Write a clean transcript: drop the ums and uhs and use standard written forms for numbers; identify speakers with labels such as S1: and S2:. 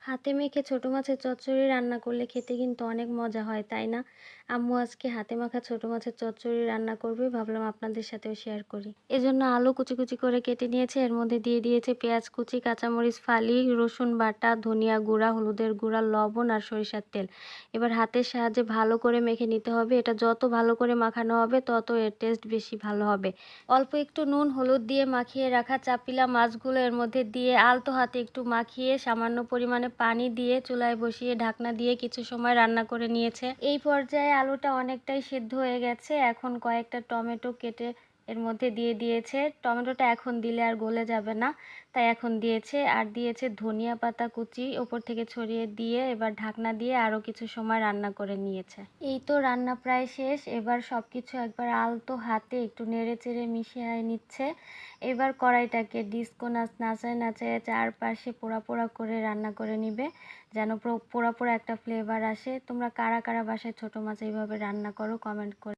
S1: হাতে মেখে ছোট মাছের চচ্চড়ি রান্না করলে খেতে কিন্তু অনেক মজা হয়, তাই না? আম্মু আজকে হাতে মাখা ছোট মাছের চচ্চড়ি রান্না করবে, ভাবলাম আপনাদের সাথেও শেয়ার করি। এজন্য আলু কুচি কুচি করে কেটে নিয়েছে, এর মধ্যে দিয়ে দিয়েছে পেঁয়াজ কুচি, কাঁচামরিচ ফালি, রসুন বাটা, ধনিয়া গুঁড়া, হলুদের গুঁড়া, লবণ আর সরিষার তেল। এবার হাতের সাহায্যে ভালো করে মেখে নিতে হবে। এটা যত ভালো করে মাখানো হবে তত এর টেস্ট বেশি ভালো হবে। অল্প একটু নুন হলুদ দিয়ে মাখিয়ে রাখা চাপিলা মাছগুলো এর মধ্যে দিয়ে আলতো হাতে একটু মাখিয়ে সামান্য পরিমাণে পানি দিয়ে চুলায় বসিয়ে ঢাকনা দিয়ে কিছু সময় রান্না করে নিয়েছে। এই পর্যায়ে আলুটা অনেকটাই সেদ্ধ হয়ে গেছে। এখন কয়েকটা টমেটো কেটে এর মধ্যে দিয়ে দিয়েছে। টমেটোটা এখন দিলে আর গলে যাবে না, তাই এখন দিয়েছে। আর দিয়েছে ধনিয়া পাতা কুচি ওপর থেকে ছড়িয়ে দিয়ে এবার ঢাকনা দিয়ে আরও কিছু সময় রান্না করে নিয়েছে। এই তো রান্না প্রায় শেষ। এবার সব কিছু একবার আলতো হাতে একটু নেড়ে চেড়ে মিশিয়ে নিচ্ছে। এবার কড়াইটাকে ডিস্কো নাচায় নাচায় চারপাশে পোড়া পোড়া করে রান্না করে নিবে, যেন পোড়া পোড়া একটা ফ্লেভার আসে। তোমরা কারা কারা বাসায় ছোট মাছ এইভাবে রান্না করো কমেন্ট করে